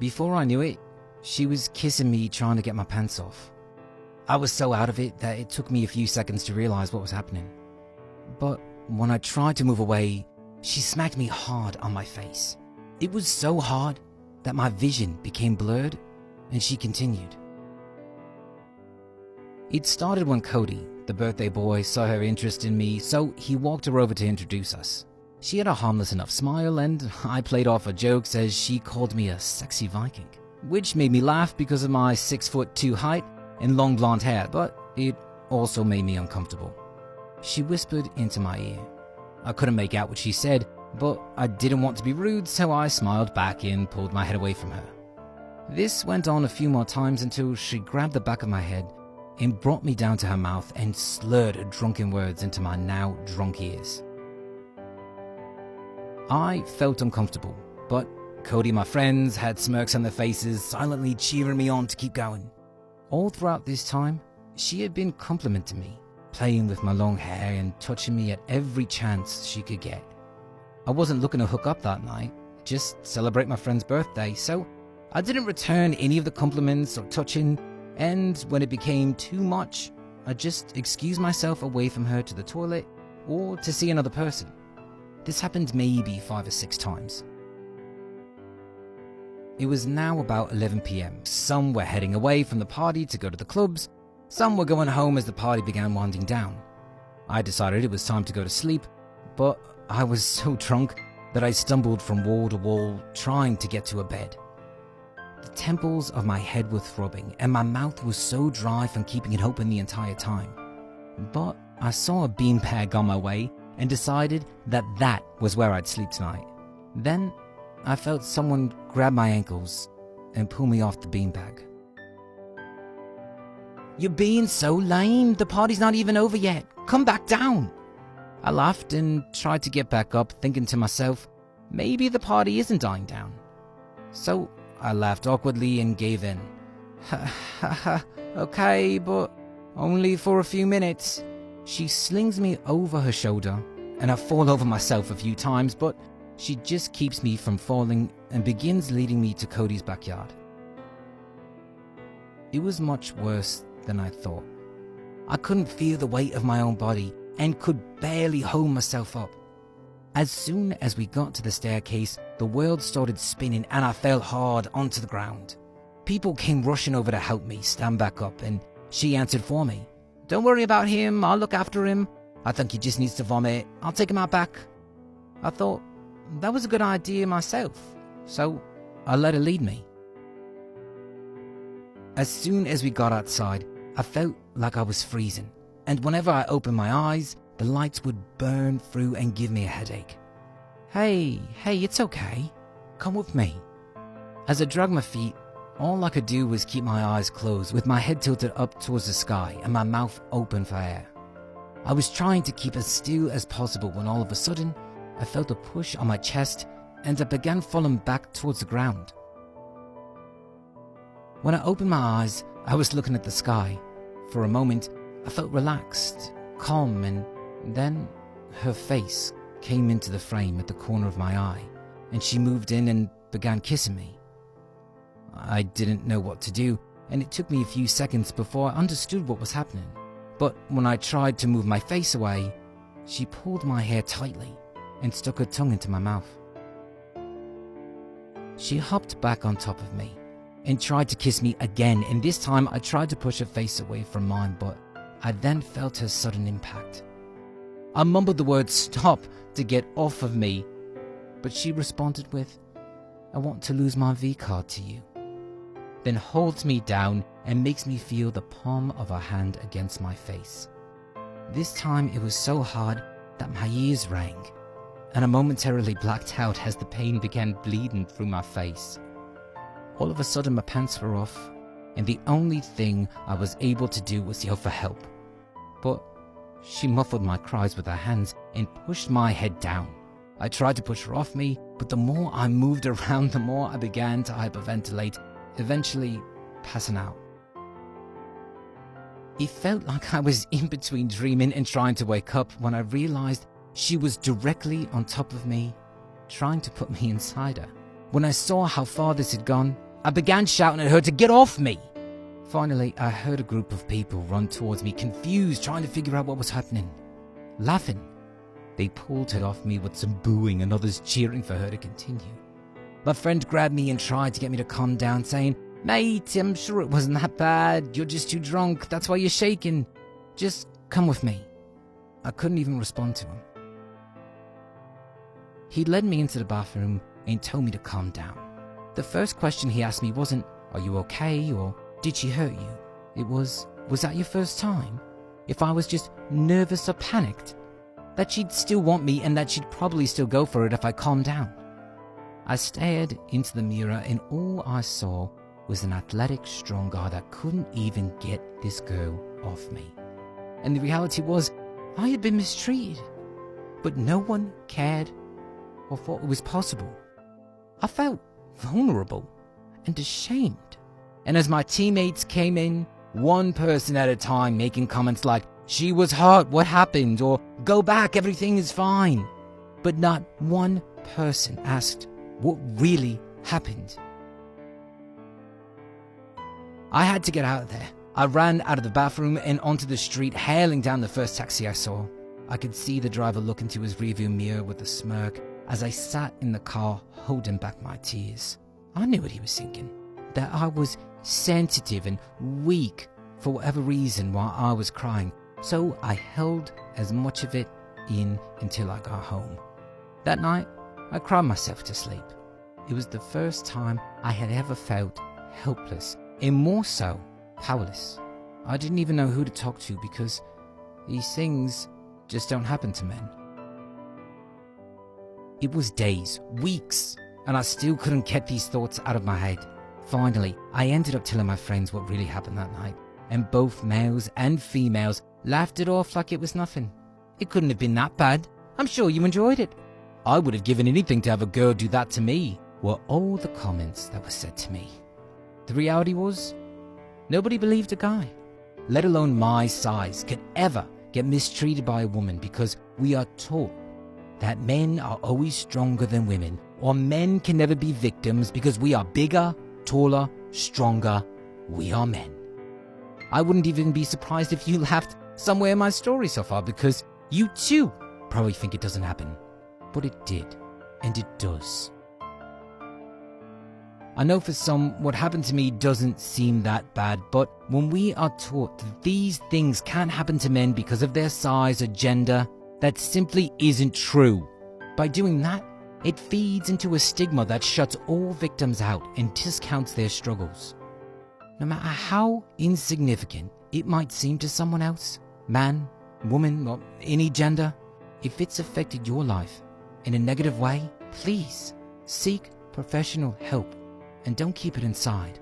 Before I knew it, she was kissing me, trying to get my pants off. I was so out of it that it took me a few seconds to realize what was happening. But when I tried to move away, she smacked me hard on my face. It was so hard that my vision became blurred, and she continued. It started when Cody, the birthday boy, saw her interest in me, so he walked her over to introduce us. She had a harmless enough smile, and I played off her jokes as she called me a sexy Viking, which made me laugh because of my 6'2" height and long blonde hair, but it also made me uncomfortable. She whispered into my ear. I couldn't make out what she said, but I didn't want to be rude, so I smiled back and pulled my head away from her. This went on a few more times until she grabbed the back of my head and brought me down to her mouth and slurred drunken words into my now drunk ears. I felt uncomfortable, but Cody and my friends had smirks on their faces, silently cheering me on to keep going. All throughout this time, she had been complimenting me, playing with my long hair and touching me at every chance she could get. I wasn't looking to hook up that night, just celebrate my friend's birthday, so I didn't return any of the compliments or touching, and when it became too much, I just excused myself away from her to the toilet or to see another person. This happened maybe 5 or 6 times. It was now about 11 p.m. Some were heading away from the party to go to the clubs. Some were going home as the party began winding down. I decided it was time to go to sleep, but I was so drunk that I stumbled from wall to wall trying to get to a bed. The temples of my head were throbbing and my mouth was so dry from keeping it open the entire time. But I saw a beanbag on my way and decided that that was where I'd sleep tonight. Then I felt someone grab my ankles and pull me off the beanbag. "You're being so lame. The party's not even over yet. Come back down." I laughed and tried to get back up, thinking to myself, maybe the party isn't dying down. So I laughed awkwardly and gave in. "Ha ha ha, okay, but only for a few minutes." She slings me over her shoulder, and I fall over myself a few times, but she just keeps me from falling and begins leading me to Cody's backyard. It was much worse than I thought. I couldn't feel the weight of my own body and could barely hold myself up. As soon as we got to the staircase, the world started spinning and I fell hard onto the ground. People came rushing over to help me stand back up, and she answered for me. "Don't worry about him, I'll look after him. I think he just needs to vomit. I'll take him out back." I thought that was a good idea myself, so I let her lead me. As soon as we got outside, I felt like I was freezing, and whenever I opened my eyes, the lights would burn through and give me a headache. Hey, it's okay. Come with me." As I dragged my feet, all I could do was keep my eyes closed with my head tilted up towards the sky and my mouth open for air. I was trying to keep as still as possible when all of a sudden, I felt a push on my chest and I began falling back towards the ground. When I opened my eyes, I was looking at the sky. For a moment, I felt relaxed, calm, and then her face came into the frame at the corner of my eye, and she moved in and began kissing me. I didn't know what to do, and it took me a few seconds before I understood what was happening. But when I tried to move my face away, she pulled my hair tightly and stuck her tongue into my mouth. She hopped back on top of me and tried to kiss me again, and this time I tried to push her face away from mine, but I then felt her sudden impact. I mumbled the word "stop" to get off of me, but she responded with, "I want to lose my V-card to you," then holds me down and makes me feel the palm of her hand against my face. This time it was so hard that my ears rang, and I momentarily blacked out as the pain began bleeding through my face. All of a sudden my pants were off, and the only thing I was able to do was yell for help. But she muffled my cries with her hands and pushed my head down. I tried to push her off me, but the more I moved around, the more I began to hyperventilate, eventually passing out. It felt like I was in between dreaming and trying to wake up when I realized she was directly on top of me, trying to put me inside her. When I saw how far this had gone, I began shouting at her to get off me. Finally, I heard a group of people run towards me, confused, trying to figure out what was happening. Laughing, they pulled her off me with some booing and others cheering for her to continue. My friend grabbed me and tried to get me to calm down, saying, "Mate, I'm sure it wasn't that bad. You're just too drunk. That's why you're shaking. Just come with me." I couldn't even respond to him. He led me into the bathroom and told me to calm down. The first question he asked me wasn't, "Are you okay?" or "Did she hurt you?" It was that your first time? If I was just nervous or panicked, that she'd still want me and that she'd probably still go for it if I calmed down. I stared into the mirror and all I saw was an athletic, strong guy that couldn't even get this girl off me. And the reality was, I had been mistreated, but no one cared or thought it was possible. I felt vulnerable and ashamed. And as my teammates came in, one person at a time making comments like, "She was hurt, what happened?" or "Go back, everything is fine." But not one person asked what really happened. I had to get out of there. I ran out of the bathroom and onto the street, hailing down the first taxi I saw. I could see the driver look into his rearview mirror with a smirk as I sat in the car holding back my tears. I knew what he was thinking, that I was sensitive and weak for whatever reason while I was crying, so I held as much of it in until I got home. That night, I cried myself to sleep. It was the first time I had ever felt helpless, and more so, powerless. I didn't even know who to talk to because these things just don't happen to men. It was days, weeks, and I still couldn't get these thoughts out of my head. Finally, I ended up telling my friends what really happened that night, and both males and females laughed it off like it was nothing. "It couldn't have been that bad. I'm sure you enjoyed it." "I would have given anything to have a girl do that to me," were all the comments that were said to me. The reality was, nobody believed a guy, let alone my size, could ever get mistreated by a woman because we are taught that men are always stronger than women, or men can never be victims because we are bigger, taller, stronger. We are men. I wouldn't even be surprised if you laughed somewhere in my story so far because you too probably think it doesn't happen. But it did, and it does. I know for some, what happened to me doesn't seem that bad, but when we are taught that these things can't happen to men because of their size or gender, that simply isn't true. By doing that, it feeds into a stigma that shuts all victims out and discounts their struggles. No matter how insignificant it might seem to someone else, man, woman, or any gender, if it's affected your life in a negative way, please seek professional help and don't keep it inside.